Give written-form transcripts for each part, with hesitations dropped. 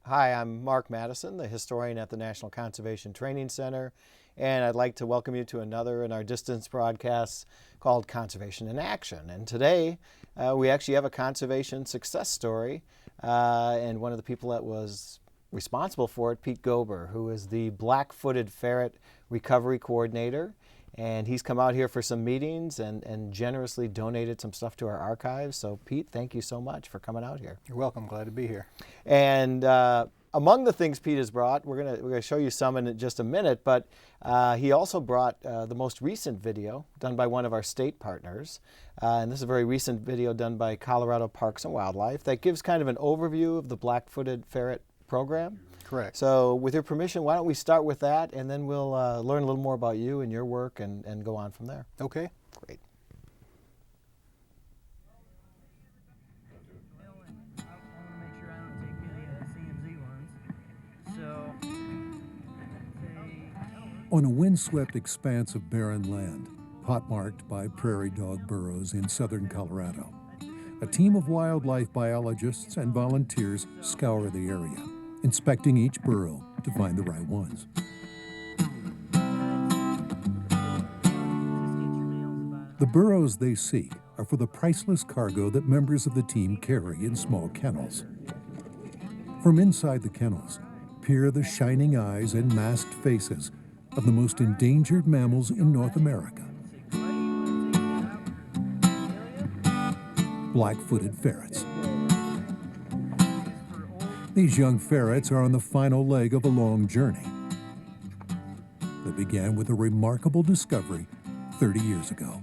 Hi, I'm Mark Madison, the historian at the National Conservation Training Center, and I'd like to welcome you to another in our distance broadcasts called Conservation in Action. And today we actually have a conservation success story, and one of the people that was responsible for it, Pete Gober, who is the black-footed ferret recovery coordinator. And he's come out here for some meetings and generously donated some stuff to our archives. So Pete, thank you so much for coming out here. You're welcome. Glad to be here. And among the things Pete has brought, we're gonna show you some in just a minute, but he also brought the most recent video done by one of our state partners. And this is a very recent video done by Colorado Parks and Wildlife that gives kind of an overview of the black-footed ferret program. Correct. So with your permission, why don't we start with that, and then we'll learn a little more about you and your work and go on from there. Okay. Great. On a windswept expanse of barren land, pockmarked by prairie dog burrows in southern Colorado, a team of wildlife biologists and volunteers scour the area, inspecting each burrow to find the right ones. The burrows they seek are for the priceless cargo that members of the team carry in small kennels. From inside the kennels, peer the shining eyes and masked faces of the most endangered mammals in North America. Black-footed ferrets. These young ferrets are on the final leg of a long journey that began with a remarkable discovery 30 years ago.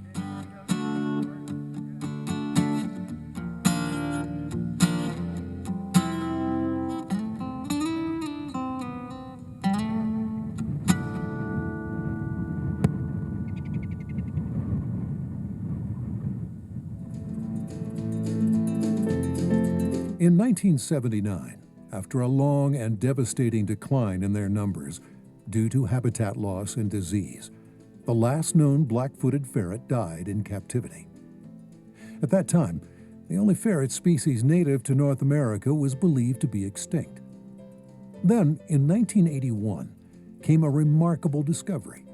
In 1979, after a long and devastating decline in their numbers due to habitat loss and disease, the last known black-footed ferret died in captivity. At that time, the only ferret species native to North America was believed to be extinct. Then, in 1981, came a remarkable discovery.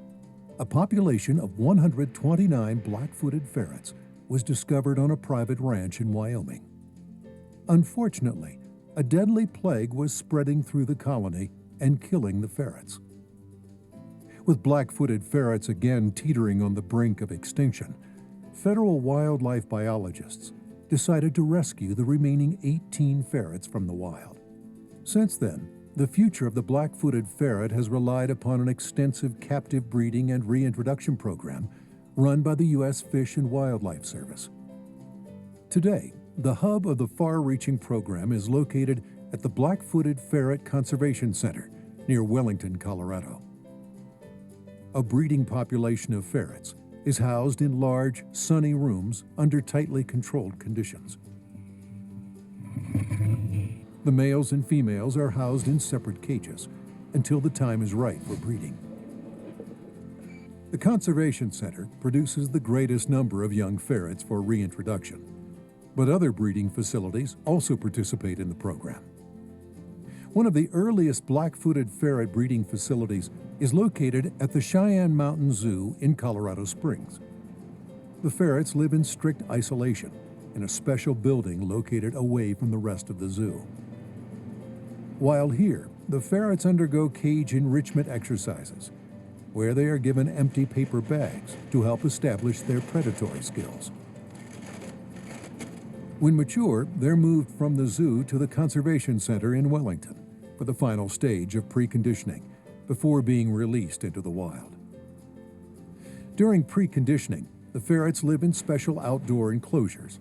A population of 129 black-footed ferrets was discovered on a private ranch in Wyoming. Unfortunately, a deadly plague was spreading through the colony and killing the ferrets. With black-footed ferrets again teetering on the brink of extinction, federal wildlife biologists decided to rescue the remaining 18 ferrets from the wild. Since then, the future of the black-footed ferret has relied upon an extensive captive breeding and reintroduction program run by the U.S. Fish and Wildlife Service. Today, the hub of the far-reaching program is located at the Black-Footed Ferret Conservation Center near Wellington, Colorado. A breeding population of ferrets is housed in large, sunny rooms under tightly controlled conditions. The males and females are housed in separate cages until the time is right for breeding. The Conservation Center produces the greatest number of young ferrets for reintroduction, but other breeding facilities also participate in the program. One of the earliest black-footed ferret breeding facilities is located at the Cheyenne Mountain Zoo in Colorado Springs. The ferrets live in strict isolation in a special building located away from the rest of the zoo. While here, the ferrets undergo cage enrichment exercises, where they are given empty paper bags to help establish their predatory skills. When mature, they're moved from the zoo to the Conservation Center in Wellington for the final stage of preconditioning before being released into the wild. During preconditioning, the ferrets live in special outdoor enclosures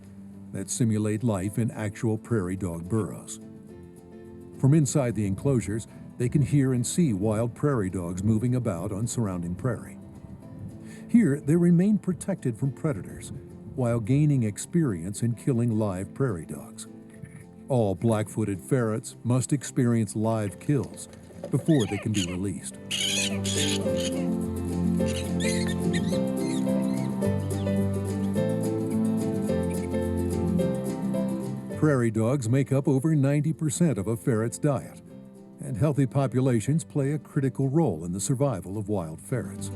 that simulate life in actual prairie dog burrows. From inside the enclosures, they can hear and see wild prairie dogs moving about on surrounding prairie. Here, they remain protected from predators while gaining experience in killing live prairie dogs. All black-footed ferrets must experience live kills before they can be released. Prairie dogs make up over 90% of a ferret's diet, and healthy populations play a critical role in the survival of wild ferrets.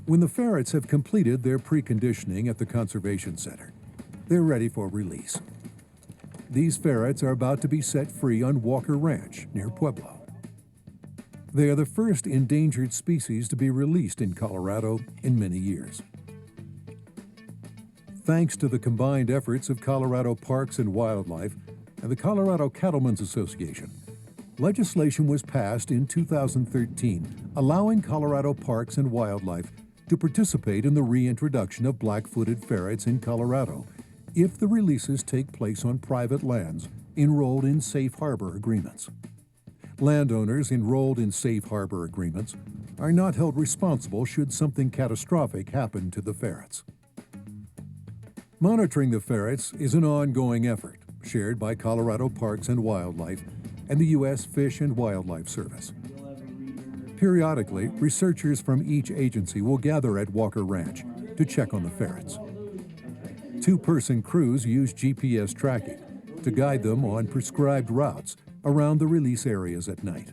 When the ferrets have completed their preconditioning at the Conservation Center, they're ready for release. These ferrets are about to be set free on Walker Ranch near Pueblo. They are the first endangered species to be released in Colorado in many years. Thanks to the combined efforts of Colorado Parks and Wildlife and the Colorado Cattlemen's Association, legislation was passed in 2013 allowing Colorado Parks and Wildlife to participate in the reintroduction of black-footed ferrets in Colorado if the releases take place on private lands enrolled in safe harbor agreements. Landowners enrolled in safe harbor agreements are not held responsible should something catastrophic happen to the ferrets. Monitoring the ferrets is an ongoing effort shared by Colorado Parks and Wildlife and the U.S. Fish and Wildlife Service. Periodically, researchers from each agency will gather at Walker Ranch to check on the ferrets. Two-person crews use GPS tracking to guide them on prescribed routes around the release areas at night.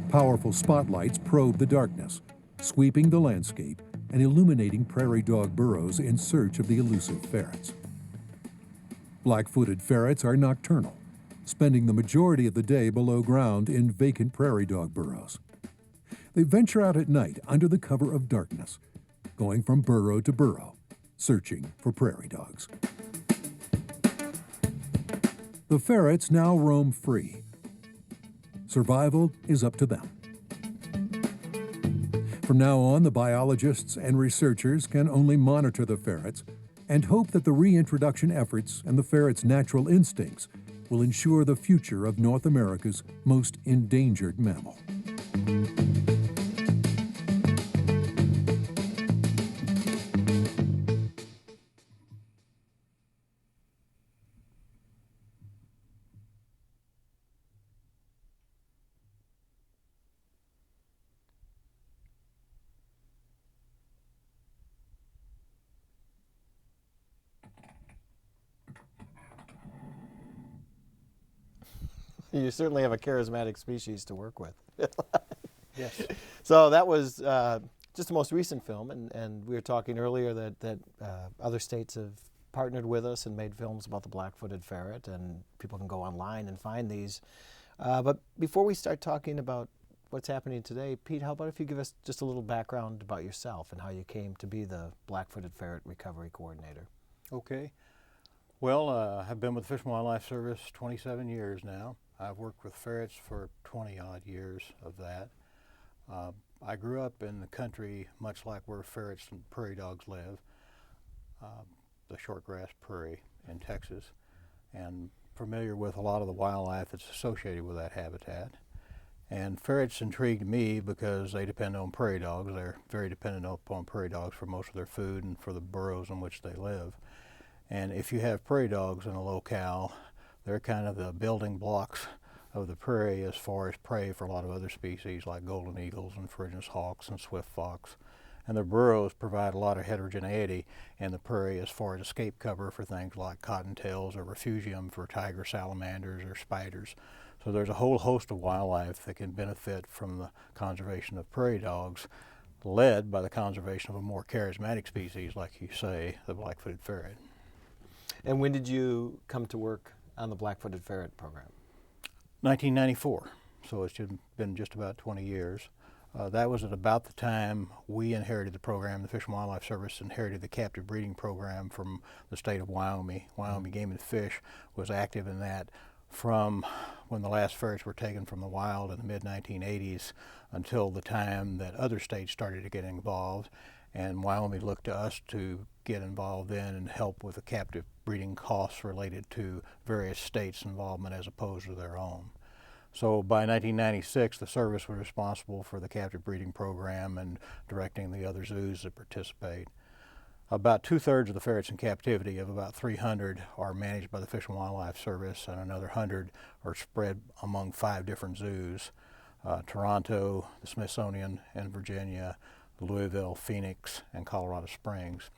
Powerful spotlights probe the darkness, sweeping the landscape and illuminating prairie dog burrows in search of the elusive ferrets. Black-footed ferrets are nocturnal, spending the majority of the day below ground in vacant prairie dog burrows. They venture out at night under the cover of darkness, going from burrow to burrow, searching for prairie dogs. The ferrets now roam free. Survival is up to them. From now on, the biologists and researchers can only monitor the ferrets and hope that the reintroduction efforts and the ferret's natural instincts will ensure the future of North America's most endangered mammal. You certainly have a charismatic species to work with. Yes. So that was just the most recent film, and we were talking earlier that other states have partnered with us and made films about the black-footed ferret, and people can go online and find these. But before we start talking about what's happening today, Pete, how about if you give us just a little background about yourself and how you came to be the black-footed ferret recovery coordinator? Okay. Well, I've been with the Fish and Wildlife Service 27 years now. I've worked with ferrets for 20-odd years of that. I grew up in the country, much like where ferrets and prairie dogs live, the shortgrass prairie in Texas, and familiar with a lot of the wildlife that's associated with that habitat. And ferrets intrigued me because they depend on prairie dogs. They're very dependent upon prairie dogs for most of their food and for the burrows in which they live. And if you have prairie dogs in a locale, they're kind of the building blocks of the prairie as far as prey for a lot of other species like golden eagles and Phrygian hawks and swift fox. And their burrows provide a lot of heterogeneity in the prairie as far as escape cover for things like cottontails or refugium for tiger salamanders or spiders. So there's a whole host of wildlife that can benefit from the conservation of prairie dogs, led by the conservation of a more charismatic species, like you say, the black-footed ferret. And when did you come to work on the black-footed ferret program? 1994, so it's been just about 20 years. That was at about the time we inherited the program. The Fish and Wildlife Service inherited the captive breeding program from the state of Wyoming. Wyoming Game and Fish was active in that from when the last ferrets were taken from the wild in the mid-1980s until the time that other states started to get involved. And Wyoming looked to us to get involved in and help with the captive breeding costs related to various states' involvement as opposed to their own. So by 1996, the service was responsible for the captive breeding program and directing the other zoos that participate. About 2/3 of the ferrets in captivity, of about 300, are managed by the Fish and Wildlife Service, and another 100 are spread among 5 different zoos: Toronto, the Smithsonian in Virginia, Louisville, Phoenix, and Colorado Springs.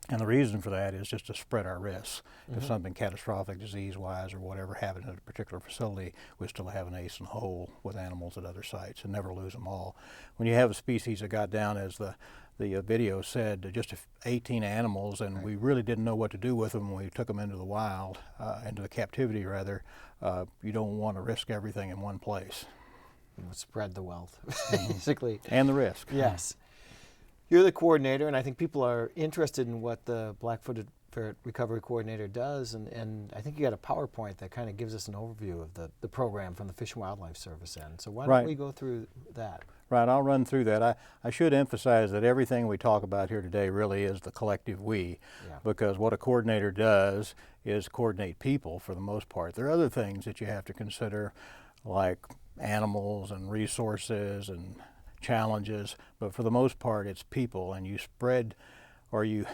And the reason for that is just to spread our risks. If something catastrophic disease-wise or whatever happened at a particular facility, we still have an ace in the hole with animals at other sites and never lose them all. When you have a species that got down, as the video said, just 18 animals, and we really didn't know what to do with them when we took them into the wild, into the captivity rather, you don't want to risk everything in one place. Spread the wealth, basically. And the risk. Yes. You're the coordinator, and I think people are interested in what the Black-footed Ferret Recovery Coordinator does, and I think you got a PowerPoint that kind of gives us an overview of the program from the Fish and Wildlife Service end. So why don't we go through that? Right, I'll run through that. I should emphasize that everything we talk about here today really is the collective we, because what a coordinator does is coordinate people for the most part. There are other things that you have to consider, like animals and resources and challenges, but for the most part it's people, and you spread, or you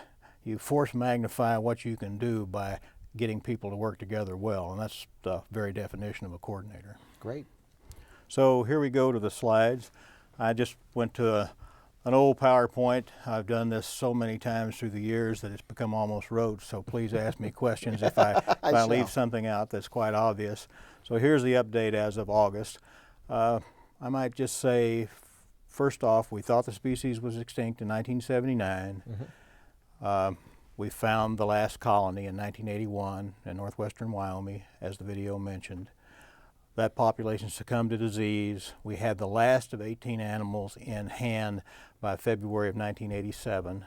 force magnify what you can do by getting people to work together well, and that's the very definition of a coordinator. Great. So here we go to the slides. I just went to an old PowerPoint. I've done this so many times through the years that it's become almost rote, so please ask me questions if I leave something out that's quite obvious. So here's the update as of August. I might just say, first off, we thought the species was extinct in 1979. We found the last colony in 1981 in northwestern Wyoming, as the video mentioned. That population succumbed to disease. We had the last of 18 animals in hand by February of 1987.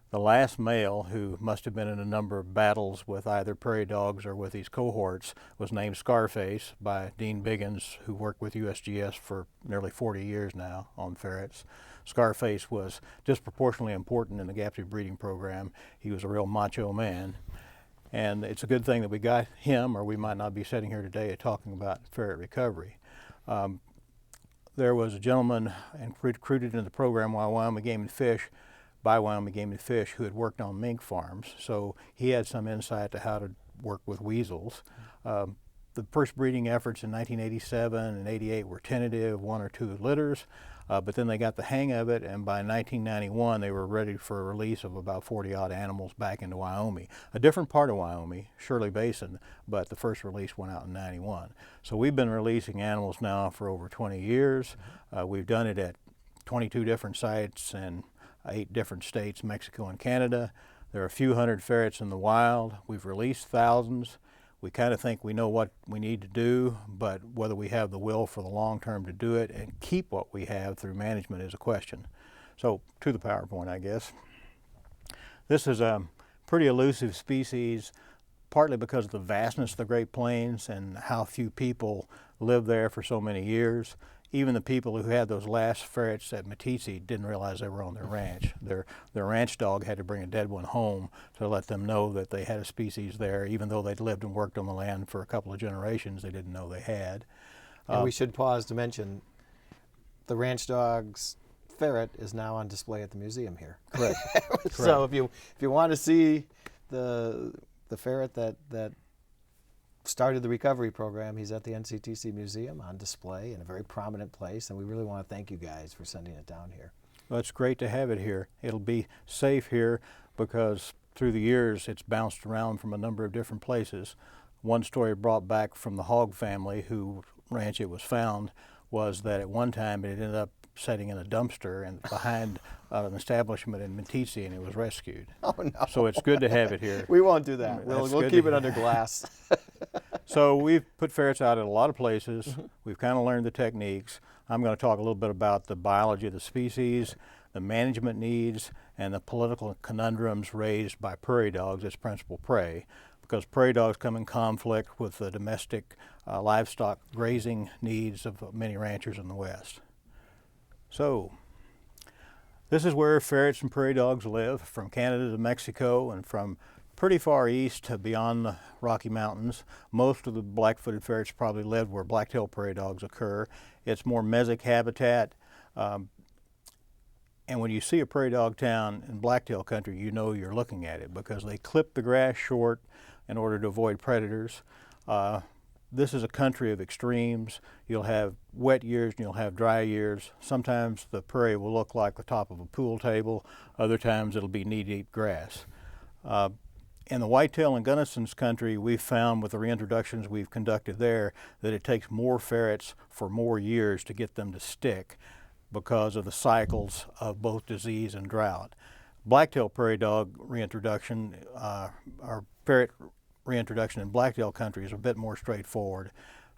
The last male, who must have been in a number of battles with either prairie dogs or with these cohorts, was named Scarface by Dean Biggins, who worked with USGS for nearly 40 years now on ferrets. Scarface was disproportionately important in the captive breeding program. He was a real macho man. And it's a good thing that we got him, or we might not be sitting here today talking about ferret recovery. There was a gentleman recruited into the program by Wyoming Game and Fish who had worked on mink farms, so he had some insight to how to work with weasels. The first breeding efforts in 1987 and 88 were tentative, 1 or 2 litters, but then they got the hang of it, and by 1991 they were ready for a release of about 40-odd animals back into Wyoming. A different part of Wyoming, Shirley Basin, but the first release went out in 91. So we've been releasing animals now for over 20 years. We've done it at 22 different sites in 8 different states, Mexico and Canada. There are a few hundred ferrets in the wild. We've released thousands. We kind of think we know what we need to do, but whether we have the will for the long term to do it and keep what we have through management is a question. So to the PowerPoint, I guess. This is a pretty elusive species, partly because of the vastness of the Great Plains and how few people live there for so many years. Even the people who had those last ferrets at NCTC didn't realize they were on their ranch. Their ranch dog had to bring a dead one home to let them know that they had a species there. Even though they'd lived and worked on the land for a couple of generations, they didn't know they had. And we should pause to mention the ranch dog's ferret is now on display at the museum here. Correct. So if you want to see the ferret that started the recovery program, he's at the NCTC Museum on display in a very prominent place, and we really want to thank you guys for sending it down here. Well, it's great to have it here. It'll be safe here because through the years it's bounced around from a number of different places. One story brought back from the Hogg family, whose ranch it was found, was that at one time it ended up sitting in a dumpster and behind an establishment in NCTC, and it was rescued. Oh no! So it's good to have it here. We won't do that. We'll keep it under glass. So we've put ferrets out at a lot of places. We've kind of learned the techniques. I'm going to talk a little bit about the biology of the species, the management needs, and the political conundrums raised by prairie dogs as principal prey, because prairie dogs come in conflict with the domestic livestock grazing needs of many ranchers in the West. So this is where ferrets and prairie dogs live, from Canada to Mexico and from pretty far east to beyond the Rocky Mountains. Most of the black-footed ferrets probably live where black-tailed prairie dogs occur. It's more mesic habitat. And when you see a prairie dog town in blacktail country, you know you're looking at it because they clip the grass short in order to avoid predators. This is a country of extremes. You'll have wet years and you'll have dry years. Sometimes the prairie will look like the top of a pool table. Other times it'll be knee-deep grass. In the whitetail and Gunnison's country, we've found with the reintroductions we've conducted there that it takes more ferrets for more years to get them to stick because of the cycles of both disease and drought. Blacktail prairie dog reintroduction, or ferret reintroduction in blacktail country is a bit more straightforward.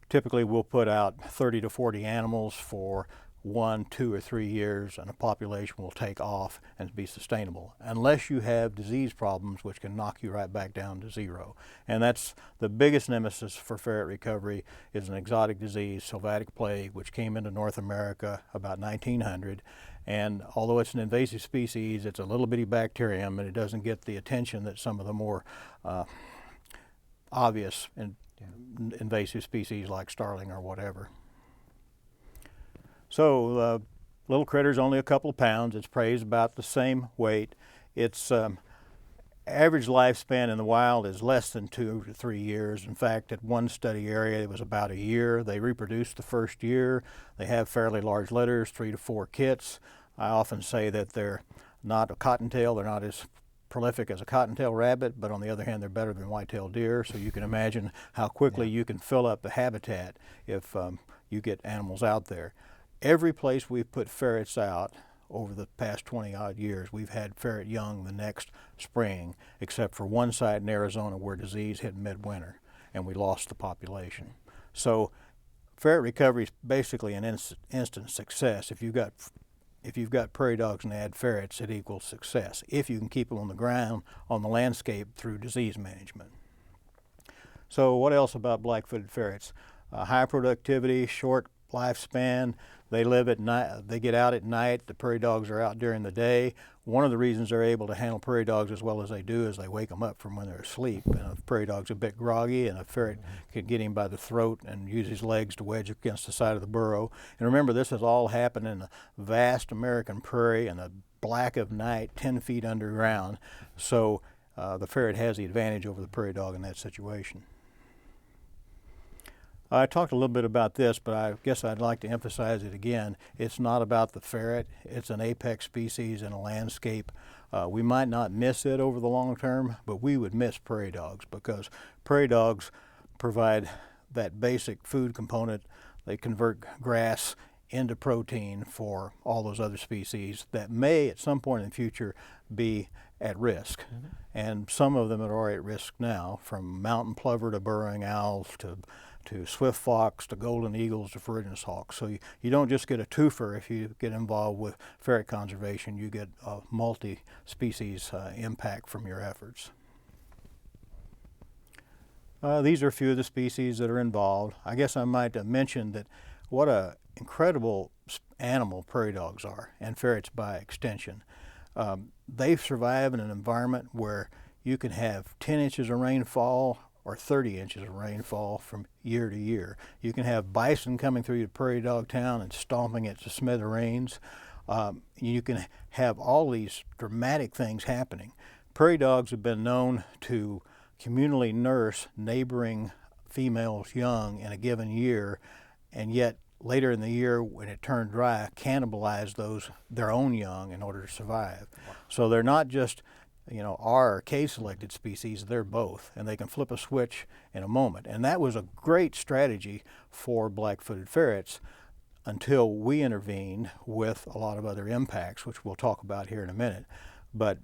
Typically we'll put out 30 to 40 animals for 1, 2, or 3 years, and a population will take off and be sustainable, unless you have disease problems which can knock you right back down to zero. And that's the biggest nemesis for ferret recovery, is an exotic disease, sylvatic plague, which came into North America about 1900. And although it's an invasive species, it's a little bitty bacterium, and it doesn't get the attention that some of the more obvious and invasive species like starling or whatever. So little critter's only a couple of pounds. Its prey is about the same weight. Its average lifespan in the wild is less than 2 to 3 years. In fact, at one study area it was about a year. They reproduce the first year. They have fairly large litters, 3 to 4 kits. I often say that they're not a cottontail. They're not as prolific as a cottontail rabbit, but on the other hand they're better than whitetail deer, so you can imagine how quickly you can fill up the habitat if you get animals out there. Every place we've put ferrets out over the past 20-odd years, we've had ferret young the next spring, except for one site in Arizona where disease hit midwinter, and we lost the population. So ferret recovery is basically an instant success. If you've got prairie dogs and add ferrets, it equals success, if you can keep them on the ground, on the landscape, through disease management. So what else about black-footed ferrets? High productivity, short lifespan. They live at night. They get out at night. The prairie dogs are out during the day. One of the reasons they're able to handle prairie dogs as well as they do is they wake them up from when they're asleep. And a prairie dog's a bit groggy, and a ferret can get him by the throat and use his legs to wedge against the side of the burrow. And remember, this has all happened in a vast American prairie in the black of night, 10 feet underground. So the ferret has the advantage over the prairie dog in that situation. I talked a little bit about this, but I guess I'd like to emphasize it again. It's not about the ferret. It's an apex species in a landscape. We might not miss it over the long term, but we would miss prairie dogs, because prairie dogs provide that basic food component. They convert grass into protein for all those other species that may at some point in the future be at risk. And some of them are at risk now, from mountain plover to burrowing owls to swift fox to golden eagles to ferruginous hawks. So you don't just get a twofer if you get involved with ferret conservation. You get a multi-species impact from your efforts. These are a few of the species that are involved. I guess I might mention that what an incredible animal prairie dogs are, and ferrets by extension. They survive in an environment where you can have 10 inches of rainfall or 30 inches of rainfall from year to year. You can have bison coming through your prairie dog town and stomping it to smithereens. You can have all these dramatic things happening. Prairie dogs have been known to communally nurse neighboring females young in a given year, and yet later in the year when it turned dry, cannibalize their own young in order to survive. Wow. So they're not just R or K selected species, they're both, and they can flip a switch in a moment. And that was a great strategy for black-footed ferrets until we intervened with a lot of other impacts, which we'll talk about here in a minute. But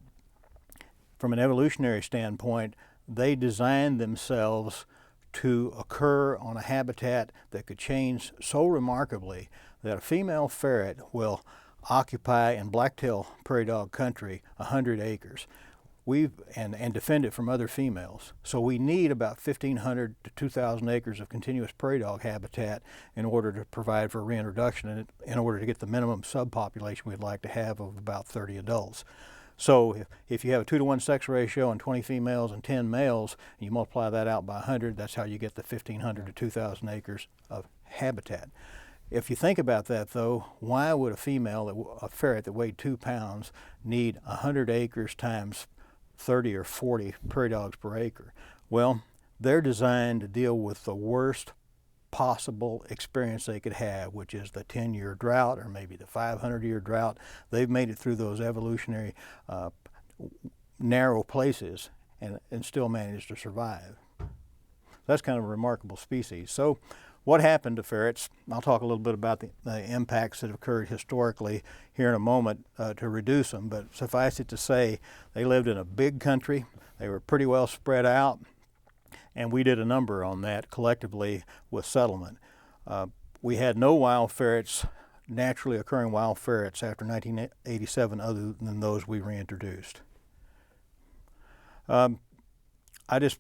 from an evolutionary standpoint, they designed themselves to occur on a habitat that could change so remarkably that a female ferret will occupy in blacktail prairie dog country 100 acres. And defend it from other females. So we need about 1,500 to 2,000 acres of continuous prairie dog habitat in order to provide for reintroduction and in order to get the minimum subpopulation we'd like to have of about 30 adults. So if you have a 2-to-1 sex ratio and 20 females and 10 males, and you multiply that out by 100, that's how you get the 1,500 to 2,000 acres of habitat. If you think about that, though, why would a ferret that weighed 2 pounds need 100 acres times 30 or 40 prairie dogs per acre? Well, they're designed to deal with the worst possible experience they could have, which is the 10-year drought or maybe the 500-year drought. They've made it through those evolutionary narrow places and still managed to survive. That's kind of a remarkable species. So what happened to ferrets? I'll talk a little bit about the impacts that have occurred historically here in a moment to reduce them, but suffice it to say, they lived in a big country. They were pretty well spread out, and we did a number on that collectively with settlement. We had no wild ferrets, naturally occurring wild ferrets, after 1987 other than those we reintroduced. I just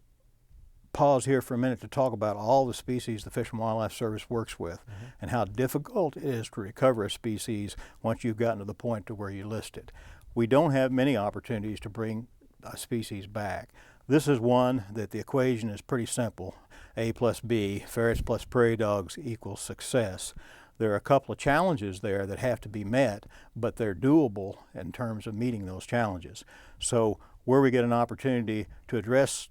pause here for a minute to talk about all the species the Fish and Wildlife Service works with and how difficult it is to recover a species once you've gotten to the point to where you list it. We don't have many opportunities to bring a species back. This is one that the equation is pretty simple. A plus B, ferrets plus prairie dogs equals success. There are a couple of challenges there that have to be met, but they're doable in terms of meeting those challenges. So where we get an opportunity to address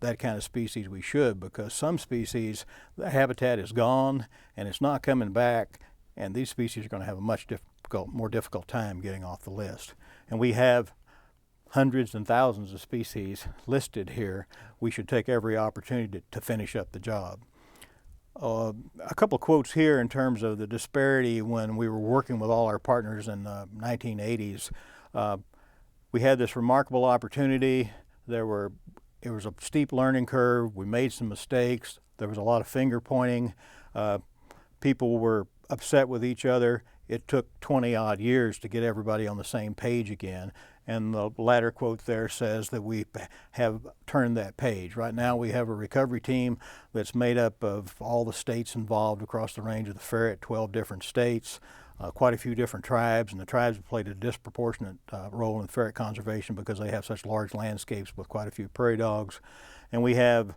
that kind of species, we should, because some species, the habitat is gone and it's not coming back, and these species are going to have a much more difficult time getting off the list. And we have hundreds and thousands of species listed here. We should take every opportunity to finish up the job. A couple of quotes here in terms of the disparity when we were working with all our partners in the 1980s. We had this remarkable opportunity. It was a steep learning curve. We made some mistakes. There was a lot of finger pointing. People were upset with each other. It took 20-odd years to get everybody on the same page again. And the latter quote there says that we have turned that page. Right now we have a recovery team that's made up of all the states involved across the range of the ferret, 12 different states, quite a few different tribes, and the tribes have played a disproportionate role in ferret conservation because they have such large landscapes with quite a few prairie dogs. And we have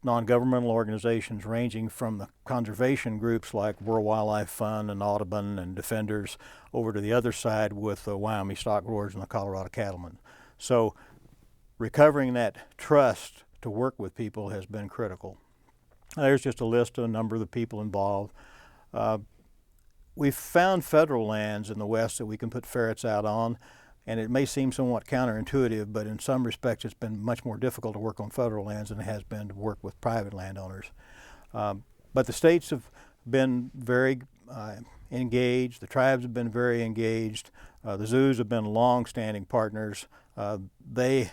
non-governmental organizations ranging from the conservation groups like World Wildlife Fund and Audubon and Defenders over to the other side with the Wyoming stock growers and the Colorado cattlemen. So recovering that trust to work with people has been critical. There's just a list of a number of the people involved. We've found federal lands in the West that we can put ferrets out on, and it may seem somewhat counterintuitive, but in some respects it's been much more difficult to work on federal lands than it has been to work with private landowners. But the states have been very engaged, the tribes have been very engaged, the zoos have been long-standing partners. They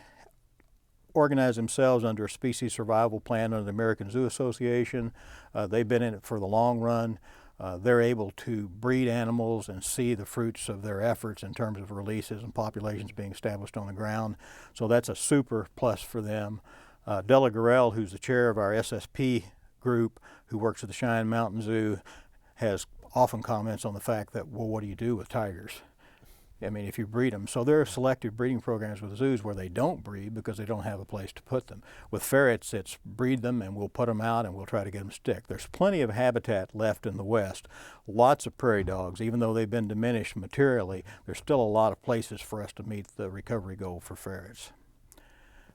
organize themselves under a species survival plan under the American Zoo Association. They've been in it for the long run. They're able to breed animals and see the fruits of their efforts in terms of releases and populations being established on the ground. So that's a super plus for them. Della Gorell, who's the chair of our SSP group, who works at the Cheyenne Mountain Zoo, has often comments on the fact that, well, what do you do with tigers? I mean, if you breed them. So there are selective breeding programs with zoos where they don't breed because they don't have a place to put them. With ferrets, it's breed them and we'll put them out and we'll try to get them stick. There's plenty of habitat left in the West. Lots of prairie dogs. Even though they've been diminished materially, there's still a lot of places for us to meet the recovery goal for ferrets.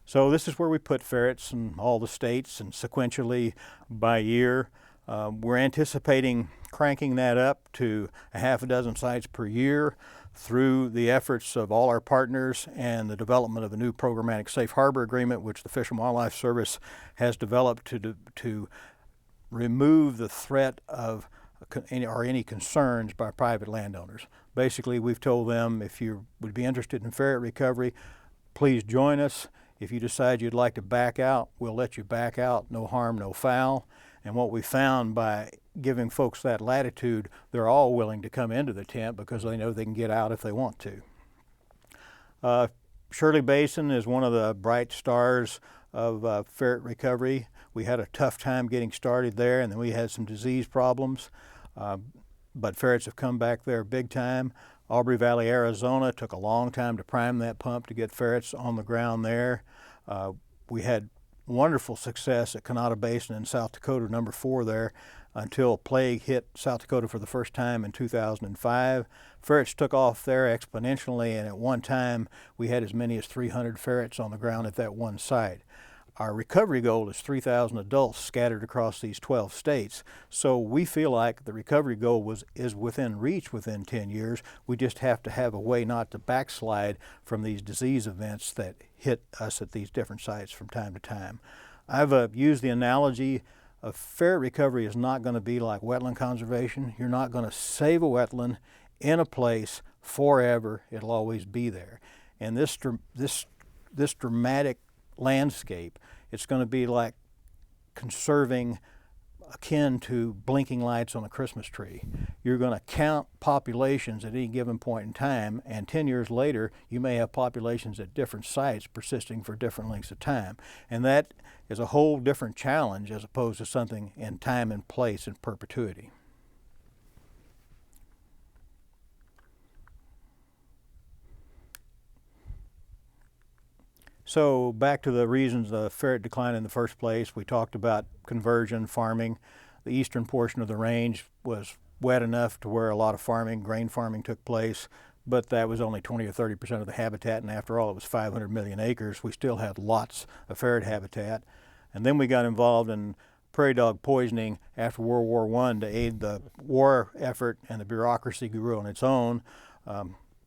So this is where we put ferrets in all the states and sequentially by year. We're anticipating cranking that up to a half a dozen sites per year through the efforts of all our partners and the development of a new programmatic safe harbor agreement, which the Fish and Wildlife Service has developed to remove the threat of any concerns by private landowners. Basically, we've told them, if you would be interested in ferret recovery, please join us. If you decide you'd like to back out, we'll let you back out, no harm, no foul. And what we found by giving folks that latitude, they're all willing to come into the tent because they know they can get out if they want to. Shirley Basin is one of the bright stars of ferret recovery. We had a tough time getting started there, and then we had some disease problems, but ferrets have come back there big time. Aubrey Valley, Arizona took a long time to prime that pump to get ferrets on the ground there. We had wonderful success at Kanata Basin in South Dakota, number 4 there. until plague hit South Dakota for the first time in 2005. Ferrets took off there exponentially, and at one time we had as many as 300 ferrets on the ground at that one site. Our recovery goal is 3,000 adults scattered across these 12 states. So we feel like the recovery goal is within reach within 10 years. We just have to have a way not to backslide from these disease events that hit us at these different sites from time to time. I've used the analogy of ferret recovery is not going to be like wetland conservation. You're not going to save a wetland in a place forever. It'll always be there. And this dramatic landscape, it's going to be like conserving akin to blinking lights on a Christmas tree. You're going to count populations at any given point in time, and 10 years later you may have populations at different sites persisting for different lengths of time. And that is a whole different challenge as opposed to something in time and place and perpetuity. So back to the reasons the ferret declined in the first place. We talked about conversion, farming. The eastern portion of the range was wet enough to where a lot of farming, grain farming took place, but that was only 20 or 30% of the habitat, and after all it was 500 million acres. We still had lots of ferret habitat. And then we got involved in prairie dog poisoning after World War I to aid the war effort, and the bureaucracy grew on its own.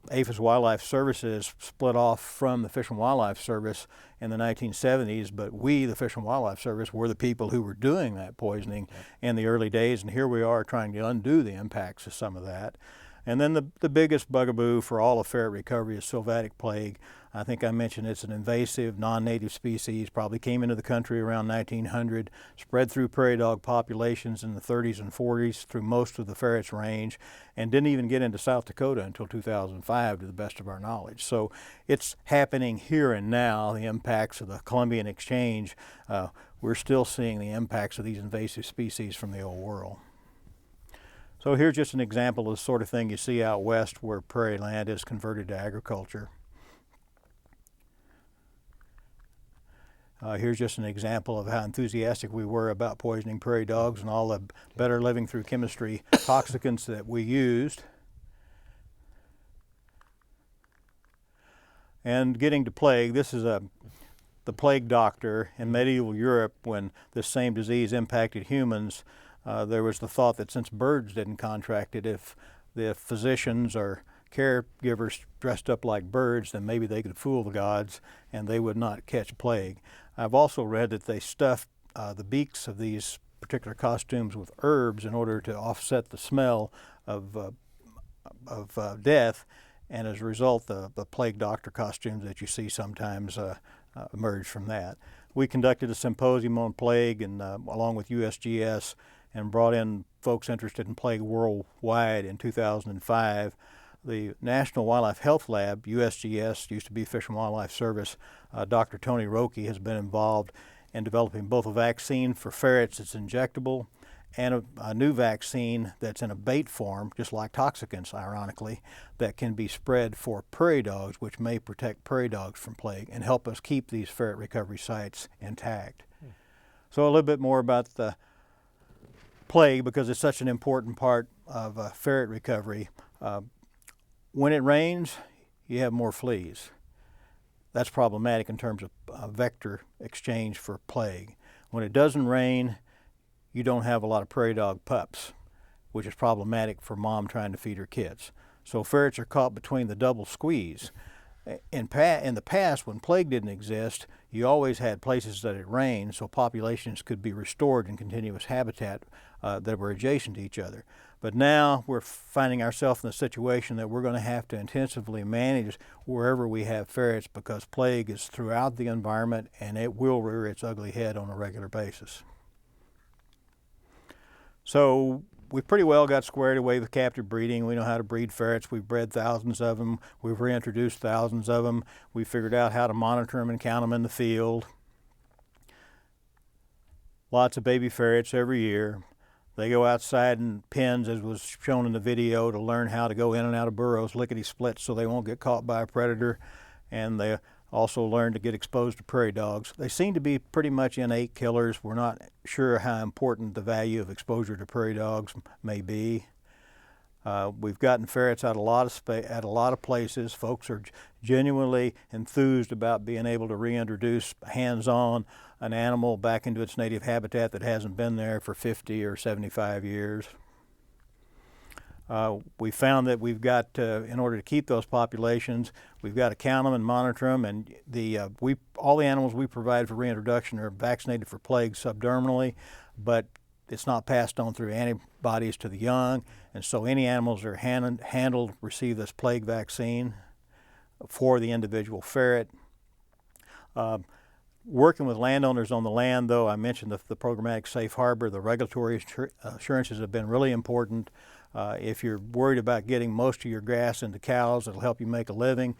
APHIS Wildlife Services split off from the Fish and Wildlife Service in the 1970s, but we, the Fish and Wildlife Service, were the people who were doing that poisoning in the early days, and here we are trying to undo the impacts of some of that. And then the biggest bugaboo for all of ferret recovery is sylvatic plague. I think I mentioned it's an invasive, non-native species, probably came into the country around 1900, spread through prairie dog populations in the 30s and 40s through most of the ferrets range, and didn't even get into South Dakota until 2005 to the best of our knowledge. So it's happening here and now, the impacts of the Columbian Exchange. We're still seeing the impacts of these invasive species from the old world. So here's just an example of the sort of thing you see out west where prairie land is converted to agriculture. Here's just an example of how enthusiastic we were about poisoning prairie dogs and all the better living through chemistry toxicants that we used. And getting to plague, this is the plague doctor in medieval Europe. When this same disease impacted humans, there was the thought that since birds didn't contract it, if the physicians or caregivers dressed up like birds, then maybe they could fool the gods and they would not catch plague. I've also read that they stuffed the beaks of these particular costumes with herbs in order to offset the smell of death, and as a result the plague doctor costumes that you see sometimes emerge from that. We conducted a symposium on plague and along with USGS, and brought in folks interested in plague worldwide in 2005. The National Wildlife Health Lab, USGS, used to be Fish and Wildlife Service, Dr. Tony Roque has been involved in developing both a vaccine for ferrets that's injectable and a new vaccine that's in a bait form, just like toxicants, ironically, that can be spread for prairie dogs, which may protect prairie dogs from plague and help us keep these ferret recovery sites intact. So a little bit more about the plague, because it's such an important part of ferret recovery. When it rains, you have more fleas. That's problematic in terms of vector exchange for plague. When it doesn't rain, you don't have a lot of prairie dog pups, which is problematic for mom trying to feed her kids. So ferrets are caught between the double squeeze. In the past, when plague didn't exist, you always had places that it rained, so populations could be restored in continuous habitat that were adjacent to each other. But now we're finding ourselves in a situation that we're going to have to intensively manage wherever we have ferrets, because plague is throughout the environment and it will rear its ugly head on a regular basis. So we pretty well got squared away with captive breeding. We know how to breed ferrets. We've bred thousands of them. We've reintroduced thousands of them. We figured out how to monitor them and count them in the field. Lots of baby ferrets every year. They go outside in pens, as was shown in the video, to learn how to go in and out of burrows lickety-split so they won't get caught by a predator. And the Also learned to get exposed to prairie dogs. They seem to be pretty much innate killers. We're not sure how important the value of exposure to prairie dogs may be. We've gotten ferrets out at a lot of places. Folks are genuinely enthused about being able to reintroduce hands-on an animal back into its native habitat that hasn't been there for 50 or 75 years. We found that we've got, in order to keep those populations, we've got to count them and monitor them, and all the animals we provide for reintroduction are vaccinated for plague subdermally, but it's not passed on through antibodies to the young, and so any animals that are handled receive this plague vaccine for the individual ferret. Working with landowners on the land, though, I mentioned the programmatic safe harbor. The regulatory assurances have been really important. If you're worried about getting most of your grass into cows that'll help you make a living,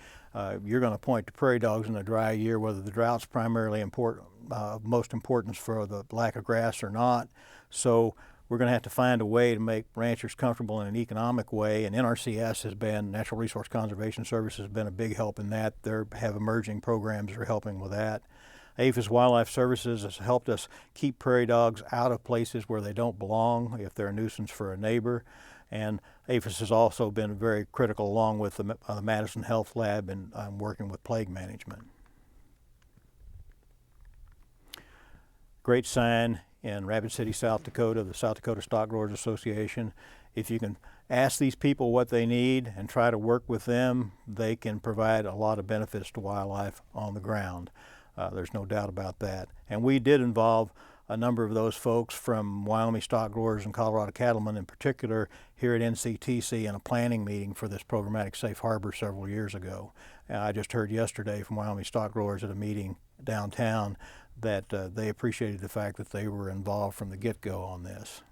you're going to point to prairie dogs in a dry year, whether the drought's primarily most importance for the lack of grass or not. So we're going to have to find a way to make ranchers comfortable in an economic way, and NRCS has been, Natural Resource Conservation Service, has been a big help in that. They have emerging programs that are helping with that. APHIS Wildlife Services has helped us keep prairie dogs out of places where they don't belong if they're a nuisance for a neighbor. And APHIS has also been very critical, along with the Madison Health Lab, in working with plague management. Great sign in Rapid City, South Dakota, the South Dakota Stock Growers Association. If you can ask these people what they need and try to work with them, they can provide a lot of benefits to wildlife on the ground. There's no doubt about that. And we did involve a number of those folks from Wyoming stock growers and Colorado cattlemen in particular here at NCTC in a planning meeting for this programmatic safe harbor several years ago. I just heard yesterday from Wyoming stock growers at a meeting downtown that they appreciated the fact that they were involved from the get-go on this.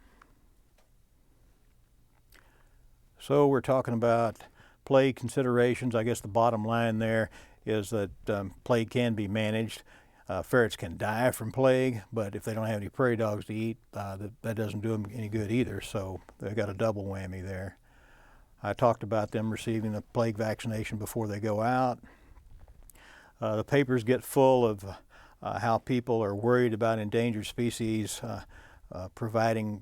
So we're talking about plague considerations. I guess the bottom line there is that plague can be managed. Ferrets can die from plague, but if they don't have any prairie dogs to eat, that doesn't do them any good either, so they've got a double whammy there. I talked about them receiving the plague vaccination before they go out. The papers get full of how people are worried about endangered species providing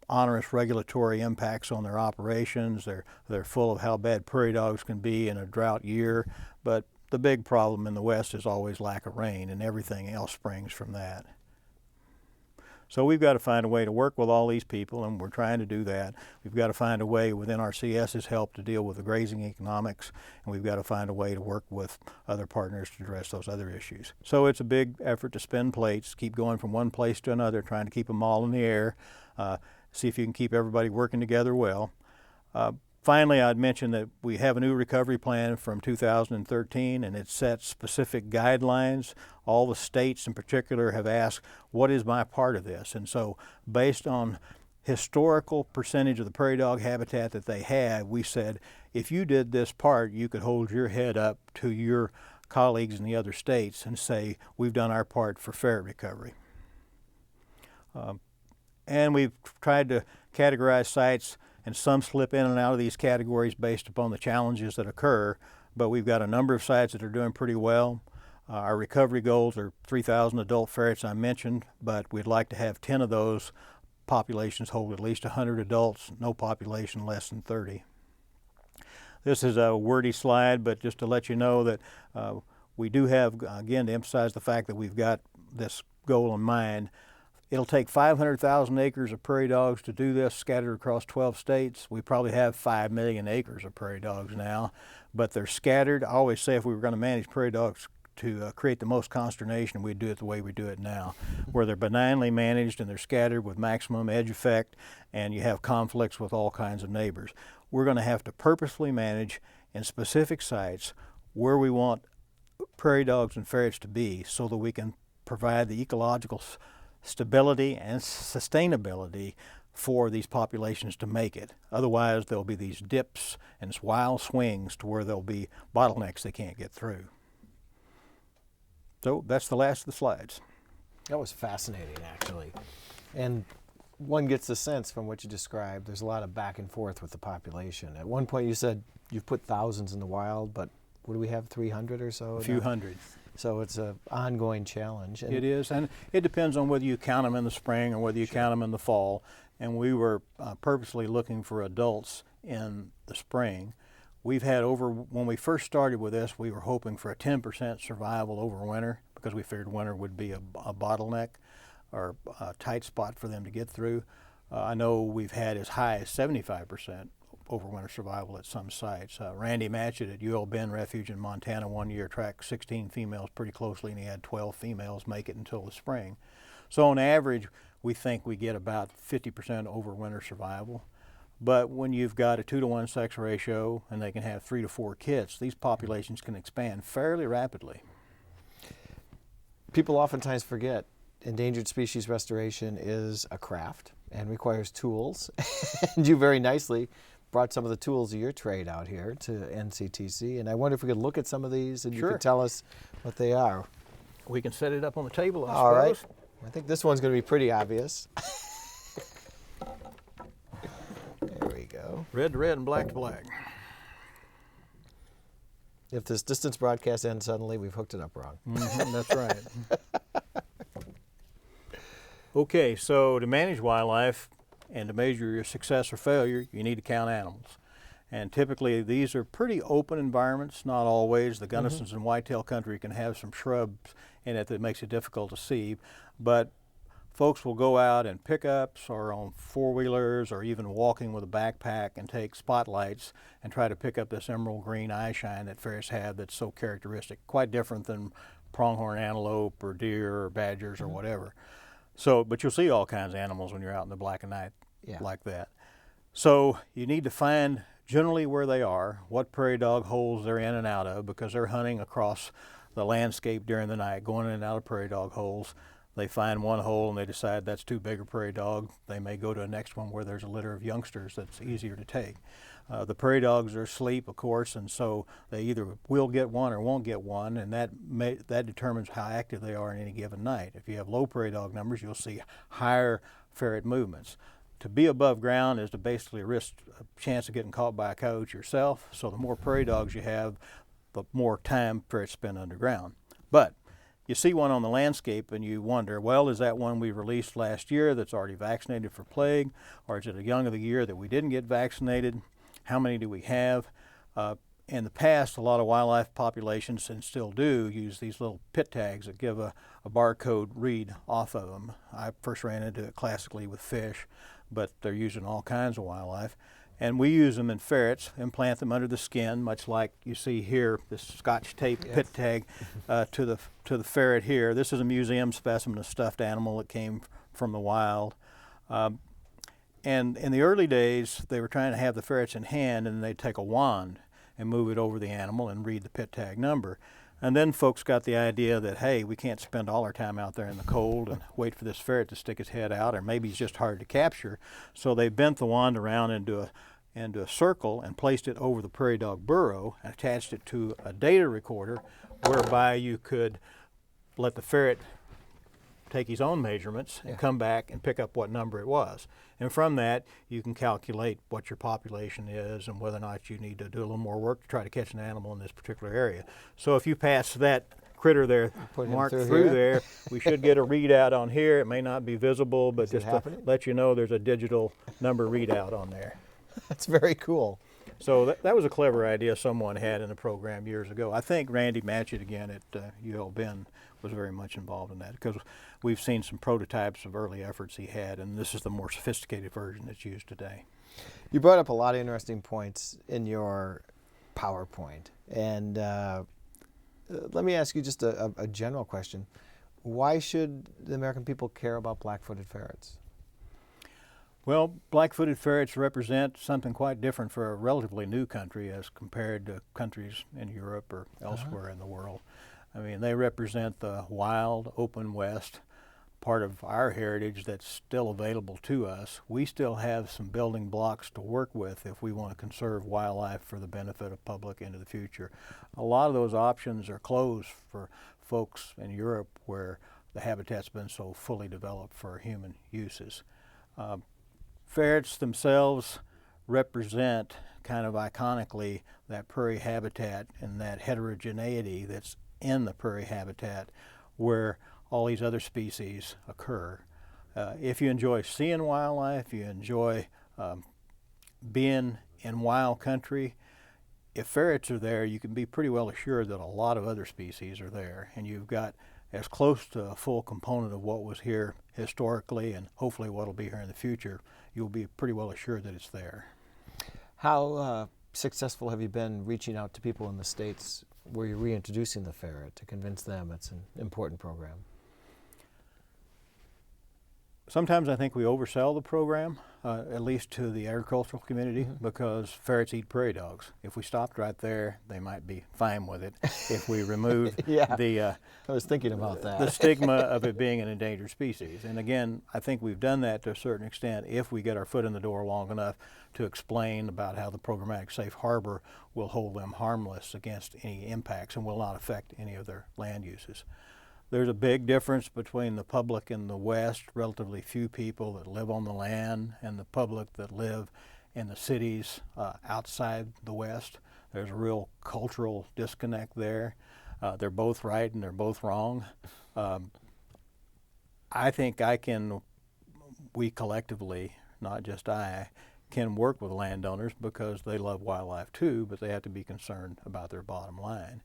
onerous regulatory impacts on their operations. They're full of how bad prairie dogs can be in a drought year, but the big problem in the West is always lack of rain, and everything else springs from that. So we've got to find a way to work with all these people, and we're trying to do that. We've got to find a way with NRCS's help to deal with the grazing economics, and we've got to find a way to work with other partners to address those other issues. So it's a big effort to spin plates, keep going from one place to another, trying to keep them all in the air, see if you can keep everybody working together well. Finally, I'd mention that we have a new recovery plan from 2013, and it sets specific guidelines. All the states in particular have asked, what is my part of this? And so based on historical percentage of the prairie dog habitat that they have, we said, if you did this part, you could hold your head up to your colleagues in the other states and say, we've done our part for ferret recovery. And we've tried to categorize sites, and some slip in and out of these categories based upon the challenges that occur, but we've got a number of sites that are doing pretty well. Our recovery goals are 3,000 adult ferrets I mentioned, but we'd like to have 10 of those populations hold at least 100 adults, no population less than 30. This is a wordy slide, but just to let you know that we do have, again, to emphasize the fact that we've got this goal in mind. It'll take 500,000 acres of prairie dogs to do this, scattered across 12 states. We probably have 5 million acres of prairie dogs now, but they're scattered. I always say if we were going to manage prairie dogs to create the most consternation, we'd do it the way we do it now, where they're benignly managed and they're scattered with maximum edge effect, and you have conflicts with all kinds of neighbors. We're going to have to purposefully manage in specific sites where we want prairie dogs and ferrets to be so that we can provide the ecological stability and sustainability for these populations to make it. Otherwise, there'll be these dips and wild swings to where there'll be bottlenecks they can't get through. So that's the last of the slides. That was fascinating, actually. And one gets the sense from what you described, there's a lot of back and forth with the population. At one point you said you've put thousands in the wild, but what do we have, 300 or so? A few now? hundred. So it's an ongoing challenge. And It is, and it depends on whether you count them in the spring or whether you count them in the fall. And we were purposely looking for adults in the spring. We've had when we first started with this, we were hoping for a 10% survival over winter because we figured winter would be a bottleneck or a tight spot for them to get through. I know we've had as high as 75% overwinter survival at some sites. Randy Matchett at UL Bend Refuge in Montana one year tracked 16 females pretty closely, and he had 12 females make it until the spring. So on average, we think we get about 50% overwinter survival. But when you've got a 2-to-1 sex ratio and they can have 3 to 4 kits, these populations can expand fairly rapidly. People oftentimes forget endangered species restoration is a craft and requires tools. And you very nicely brought some of the tools of your trade out here to NCTC, and I wonder if we could look at some of these and Sure. you could tell us what they are. We can set it up on the table, I All right. suppose. I think this one's going to be pretty obvious. There we go. Red to red and black to black. If this distance broadcast ends suddenly, we've hooked it up wrong. That's right. Okay, so to manage wildlife and to measure your success or failure, you need to count animals. And typically these are pretty open environments, not always. The Gunnisons and whitetail country can have some shrubs in it that makes it difficult to see, but folks will go out in pickups or on four-wheelers or even walking with a backpack and take spotlights and try to pick up this emerald green eye shine that ferrets have that's so characteristic, quite different than pronghorn antelope or deer or badgers or whatever. So, but you'll see all kinds of animals when you're out in the black and night like that. So you need to find generally where they are, what prairie dog holes they're in and out of, because they're hunting across the landscape during the night, going in and out of prairie dog holes. They find one hole and they decide that's too big a prairie dog. They may go to the next one where there's a litter of youngsters that's easier to take. The prairie dogs are asleep, of course, and so they either will get one or won't get one, and that determines how active they are in any given night. If you have low prairie dog numbers, you'll see higher ferret movements. To be above ground is to basically risk a chance of getting caught by a coyote yourself, so the more prairie dogs you have, the more time ferrets spend underground. But you see one on the landscape and you wonder, well, is that one we released last year that's already vaccinated for plague, or is it a young of the year that we didn't get vaccinated? How many do we have? In the past, a lot of wildlife populations, and still do, use these little pit tags that give a barcode read off of them. I first ran into it classically with fish, but they're used in all kinds of wildlife. And we use them in ferrets, implant them under the skin, much like you see here, this Scotch tape pit tag to the ferret here. This is a museum specimen, a stuffed animal that came from the wild. And in the early days, they were trying to have the ferrets in hand, and they'd take a wand and move it over the animal and read the pit tag number. And then folks got the idea that, hey, we can't spend all our time out there in the cold and wait for this ferret to stick his head out, or maybe he's just hard to capture. So they bent the wand around into a circle and placed it over the prairie dog burrow and attached it to a data recorder whereby you could let the ferret take his own measurements and come back and pick up what number it was. And from that, you can calculate what your population is and whether or not you need to do a little more work to try to catch an animal in this particular area. So if you pass that critter there marked through there, we should get a readout on here. It may not be visible, but just to let you know there's a digital number readout on there. That's very cool. So that was a clever idea someone had in the program years ago. I think Randy Matchett again at UL Bend was very much involved in that, because we've seen some prototypes of early efforts he had, and this is the more sophisticated version that's used today. You brought up a lot of interesting points in your PowerPoint, and let me ask you just a general question. Why should the American people care about black-footed ferrets? Well, black-footed ferrets represent something quite different for a relatively new country as compared to countries in Europe or elsewhere in the world. I mean, they represent the wild, open West, part of our heritage that's still available to us. We still have some building blocks to work with if we want to conserve wildlife for the benefit of public into the future. A lot of those options are closed for folks in Europe where the habitat's been so fully developed for human uses. Ferrets themselves represent kind of iconically that prairie habitat and that heterogeneity that's in the prairie habitat where all these other species occur. If you enjoy seeing wildlife, you enjoy being in wild country, if ferrets are there, you can be pretty well assured that a lot of other species are there, and you've got as close to a full component of what was here historically and hopefully what will be here in the future. You'll be pretty well assured that it's there. How successful have you been reaching out to people in the States where you're reintroducing the ferret to convince them it's an important program? Sometimes I think we oversell the program, at least to the agricultural community, because ferrets eat prairie dogs. If we stopped right there, they might be fine with it. If we remove I was thinking about that. the stigma of it being an endangered species. And again, I think we've done that to a certain extent if we get our foot in the door long enough to explain about how the programmatic safe harbor will hold them harmless against any impacts and will not affect any of their land uses. There's a big difference between the public in the West, relatively few people that live on the land, and the public that live in the cities outside the West. There's a real cultural disconnect there. They're both right and they're both wrong. I think we collectively, not just I, can work with landowners because they love wildlife too, but they have to be concerned about their bottom line.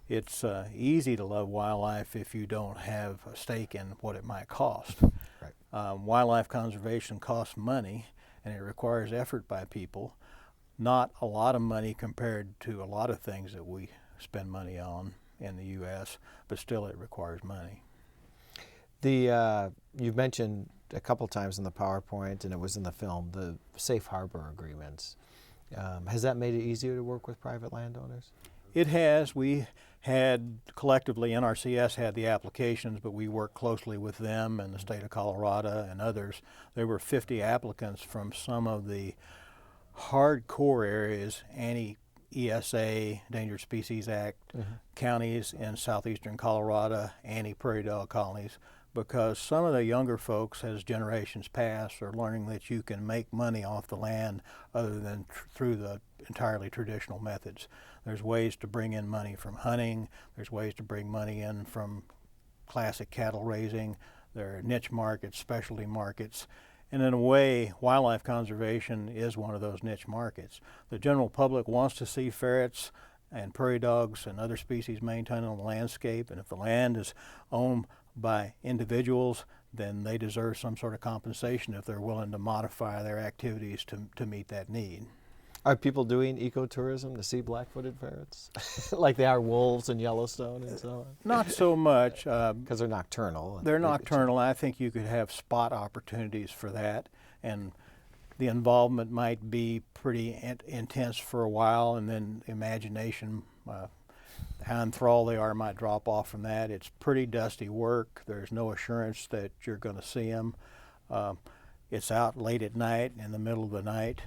It's easy to love wildlife if you don't have a stake in what it might cost. Right. Wildlife conservation costs money, and it requires effort by people. Not a lot of money compared to a lot of things that we spend money on in the U.S., but still it requires money. You've mentioned a couple times in the PowerPoint, and it was in the film, the safe harbor agreements. Has that made it easier to work with private landowners? It has. We had collectively, NRCS had the applications, but we worked closely with them and the state of Colorado and others. There were 50 applicants from some of the hardcore areas, anti-ESA, Endangered Species Act, counties in southeastern Colorado, anti-prairie dog colonies, because some of the younger folks, as generations pass, are learning that you can make money off the land other than through the entirely traditional methods. There's ways to bring in money from hunting, there's ways to bring money in from classic cattle raising, there are niche markets, specialty markets, and in a way, wildlife conservation is one of those niche markets. The general public wants to see ferrets and prairie dogs and other species maintained on the landscape, and if the land is owned by individuals, then they deserve some sort of compensation if they're willing to modify their activities to meet that need. Are people doing ecotourism to see black-footed ferrets? Like they are wolves in Yellowstone and so on? Not so much. Because they're nocturnal. They're nocturnal. I think you could have spot opportunities for that, and the involvement might be pretty intense for a while, and then imagination, how enthralled they are, might drop off from that. It's pretty dusty work. There's no assurance that you're going to see them. It's out late at night, in the middle of the night.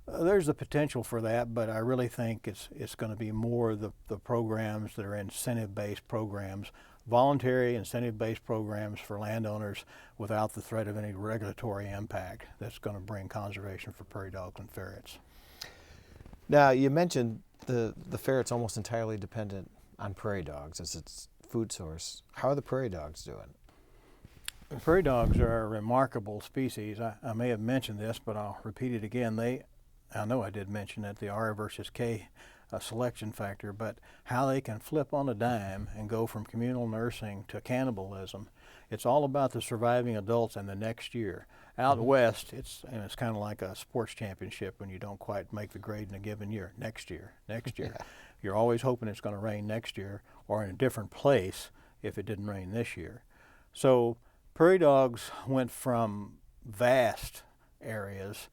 There's the potential for that, but I really think it's going to be more the programs that are incentive-based programs, voluntary incentive-based programs for landowners without the threat of any regulatory impact that's going to bring conservation for prairie dogs and ferrets. Now, you mentioned the ferret's almost entirely dependent on prairie dogs as its food source. How are the prairie dogs doing? Prairie dogs are a remarkable species. I may have mentioned this, but I'll repeat it again. I know I did mention that the R versus K selection factor, but how they can flip on a dime and go from communal nursing to cannibalism. It's all about the surviving adults and the next year. Out west, it's kind of like a sports championship when you don't quite make the grade in a given year. Next year. Yeah. You're always hoping it's going to rain next year or in a different place if it didn't rain this year. So prairie dogs went from vast areas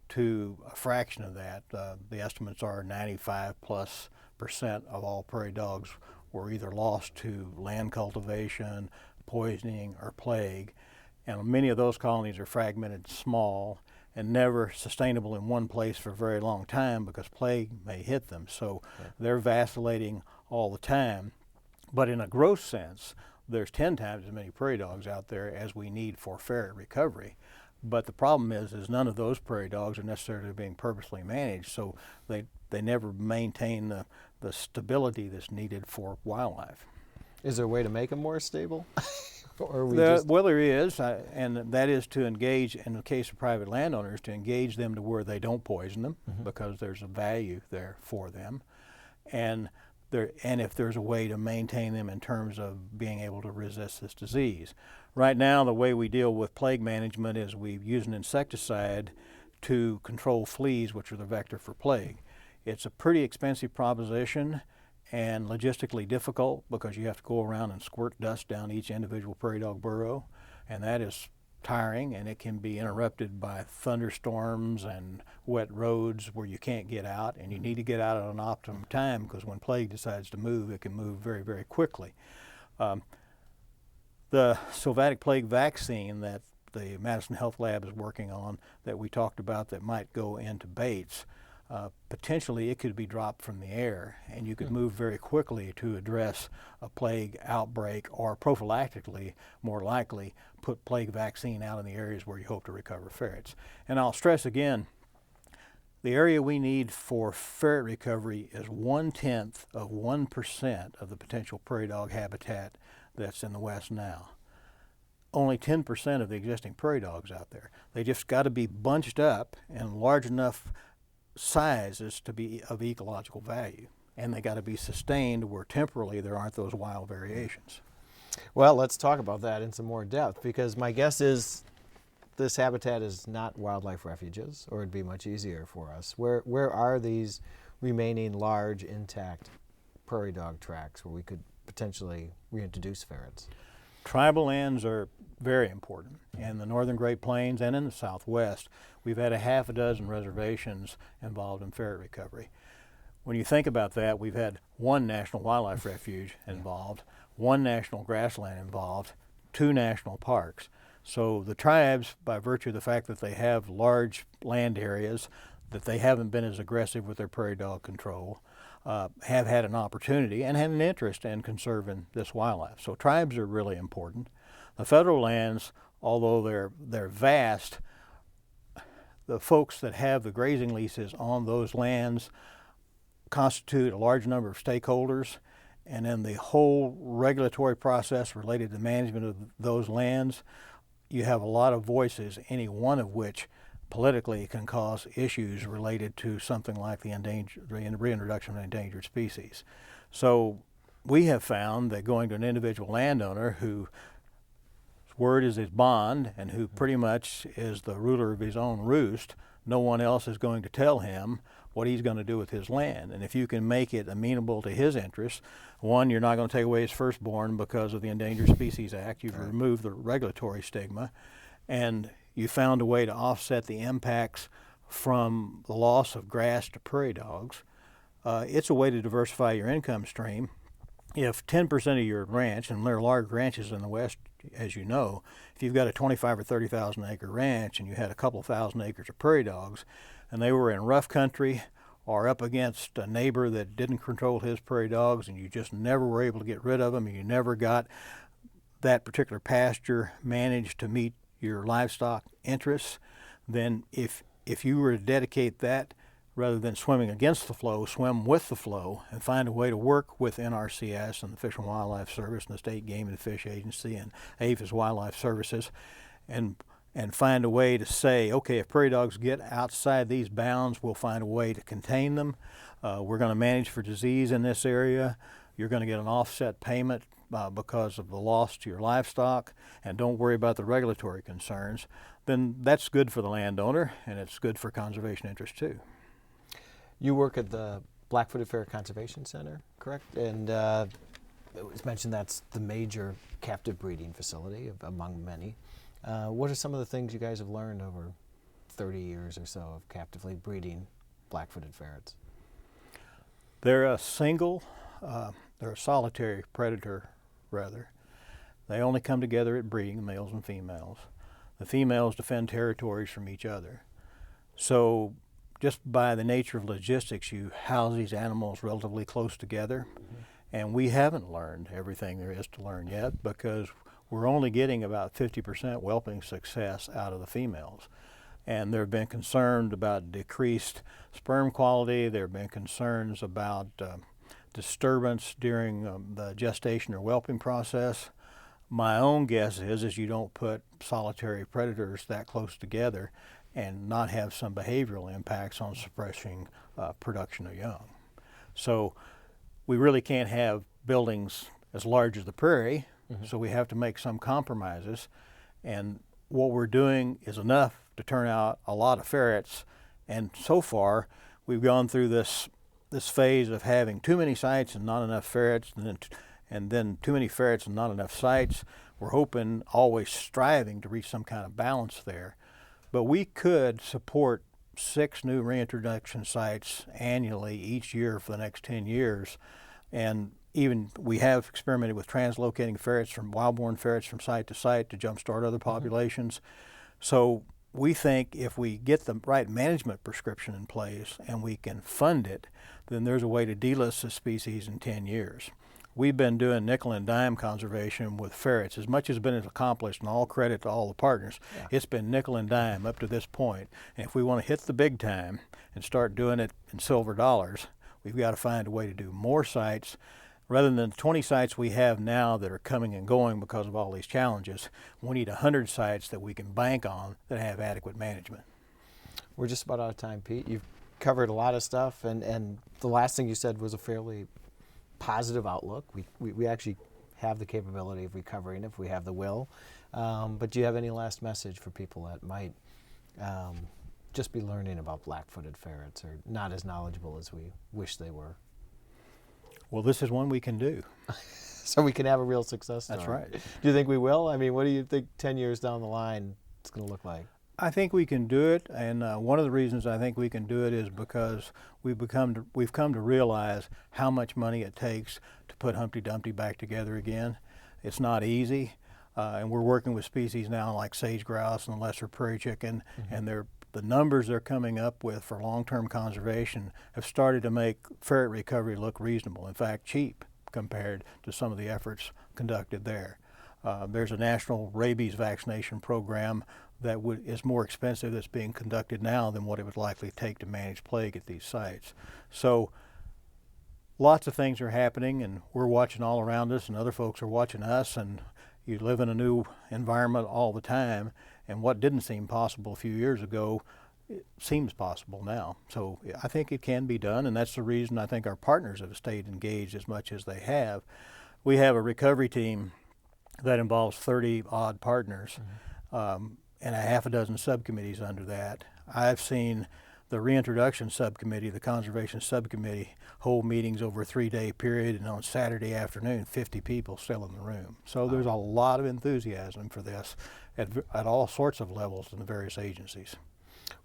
to a fraction of that. The estimates are 95+% of all prairie dogs were either lost to land cultivation, poisoning, or plague. And many of those colonies are fragmented small and never sustainable in one place for a very long time because plague may hit them. So they're vacillating all the time. But in a gross sense, there's 10 times as many prairie dogs out there as we need for ferret recovery. But the problem is none of those prairie dogs are necessarily being purposely managed, so they never maintain the stability that's needed for wildlife. Is there a way to make them more stable? Or Well, there is, and that is to engage, in the case of private landowners, to engage them to where they don't poison them, because there's a value there for them, and if there's a way to maintain them in terms of being able to resist this disease. Right now, the way we deal with plague management is we use an insecticide to control fleas, which are the vector for plague. It's a pretty expensive proposition and logistically difficult, because you have to go around and squirt dust down each individual prairie dog burrow, and that is tiring, and it can be interrupted by thunderstorms and wet roads where you can't get out, and you need to get out at an optimum time, because when plague decides to move, it can move very, very quickly. The sylvatic plague vaccine that the Madison Health Lab is working on, that we talked about, that might go into baits, potentially it could be dropped from the air, and you could move very quickly to address a plague outbreak, or prophylactically, more likely, put plague vaccine out in the areas where you hope to recover ferrets. And I'll stress again, the area we need for ferret recovery is 1/10% of the potential prairie dog habitat that's in the West now. Only 10% of the existing prairie dogs out there. They just got to be bunched up in large enough sizes to be of ecological value, and they got to be sustained where temporally there aren't those wild variations. Well, let's talk about that in some more depth, because my guess is this habitat is not wildlife refuges, or it'd be much easier for us. Where are these remaining large, intact prairie dog tracts where we could potentially reintroduce ferrets? Tribal lands are very important. In the northern Great Plains and in the Southwest, we've had a half a dozen reservations involved in ferret recovery. When you think about that, we've had one national wildlife refuge involved, one national grassland involved, 2 national parks. So the tribes, by virtue of the fact that they have large land areas, that they haven't been as aggressive with their prairie dog control, have had an opportunity and had an interest in conserving this wildlife. So tribes are really important. The federal lands, although they're vast, the folks that have the grazing leases on those lands constitute a large number of stakeholders, and in the whole regulatory process related to management of those lands, you have a lot of voices, any one of which politically can cause issues related to something like the reintroduction of endangered species. So we have found that going to an individual landowner whose word is his bond, and who pretty much is the ruler of his own roost, no one else is going to tell him what he's going to do with his land. And if you can make it amenable to his interests, one, you're not going to take away his firstborn because of the Endangered Species Act. You've removed the regulatory stigma, and you found a way to offset the impacts from the loss of grass to prairie dogs. It's a way to diversify your income stream. If 10% of your ranch, and there are large ranches in the West, as you know, if you've got a 25 or 30,000 acre ranch and you had a couple of thousand acres of prairie dogs, and they were in rough country or up against a neighbor that didn't control his prairie dogs, and you just never were able to get rid of them, and you never got that particular pasture managed to meet your livestock interests, then if you were to dedicate that, rather than swimming against the flow, swim with the flow, and find a way to work with NRCS and the Fish and Wildlife Service and the State Game and Fish Agency and Avis Wildlife Services, and find a way to say, okay, if prairie dogs get outside these bounds, we'll find a way to contain them. We're going to manage for disease in this area. You're going to get an offset payment because of the loss to your livestock, and don't worry about the regulatory concerns. Then that's good for the landowner, and it's good for conservation interests too. You work at the Black-footed Ferret Conservation Center, correct? And it was mentioned that's the major captive breeding facility among many. What are some of the things you guys have learned over 30 years or so of captively breeding black-footed ferrets? They're a solitary predator, rather. They only come together at breeding, males and females. The females defend territories from each other. So just by the nature of logistics, you house these animals relatively close together. And we haven't learned everything there is to learn yet, because we're only getting about 50% whelping success out of the females. And there have been concerns about decreased sperm quality. There have been concerns about disturbance during the gestation or whelping process. My own guess is you don't put solitary predators that close together and not have some behavioral impacts on suppressing production of young. So we really can't have buildings as large as the prairie, so we have to make some compromises. And what we're doing is enough to turn out a lot of ferrets. And so far, we've gone through this phase of having too many sites and not enough ferrets, and then too many ferrets and not enough sites. We're hoping, always striving to reach some kind of balance there. But we could support 6 new reintroduction sites annually each year for the next 10 years. And even we have experimented with translocating ferrets from wild-born ferrets from site to site to jumpstart other populations. So we think if we get the right management prescription in place and we can fund it, then there's a way to delist the species in 10 years. We've been doing nickel and dime conservation with ferrets. As much has been accomplished, and all credit to all the partners, it's been nickel and dime up to this point. And if we want to hit the big time and start doing it in silver dollars, we've got to find a way to do more sites. Rather than the 20 sites we have now that are coming and going because of all these challenges, we need 100 sites that we can bank on that have adequate management. We're just about out of time, Pete. You've covered a lot of stuff, and the last thing you said was a fairly positive outlook. We actually have the capability of recovering if we have the will. But do you have any last message for people that might just be learning about black-footed ferrets or not as knowledgeable as we wish they were? Well, this is one we can do. So we can have a real success story. That's right. Do you think we will? I mean, what do you think 10 years down the line it's going to look like? I think we can do it, and one of the reasons I think we can do it is because we've come to realize how much money it takes to put Humpty Dumpty back together again. It's not easy, and we're working with species now like sage grouse and lesser prairie chicken, and the numbers they're coming up with for long-term conservation have started to make ferret recovery look reasonable, in fact cheap compared to some of the efforts conducted there. There's a national rabies vaccination program that is more expensive that's being conducted now than what it would likely take to manage plague at these sites. So lots of things are happening, and we're watching all around us, and other folks are watching us, and you live in a new environment all the time, and what didn't seem possible a few years ago, it seems possible now. So I think it can be done, and that's the reason I think our partners have stayed engaged as much as they have. We have a recovery team that involves 30-odd partners, and a half a dozen subcommittees under that. I've seen the reintroduction subcommittee, the conservation subcommittee, hold meetings over a 3-day period, and on Saturday afternoon, 50 people still in the room. So there's a lot of enthusiasm for this at all sorts of levels in the various agencies.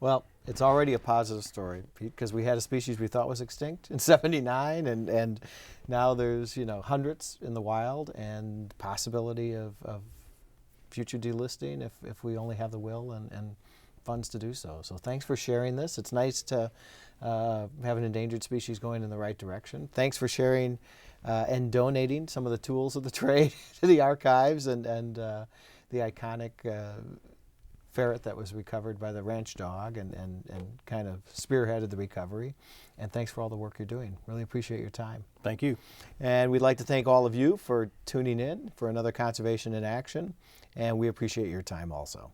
Well, it's already a positive story, Pete, because we had a species we thought was extinct in '79, and now there's hundreds in the wild, and possibility of future delisting if we only have the will and funds to do so. So thanks for sharing this. It's nice to have an endangered species going in the right direction. Thanks for sharing and donating some of the tools of the trade to the archives and the iconic ferret that was recovered by the ranch dog and kind of spearheaded the recovery. And thanks for all the work you're doing. Really appreciate your time. Thank you. And we'd like to thank all of you for tuning in for another Conservation in Action. And we appreciate your time also.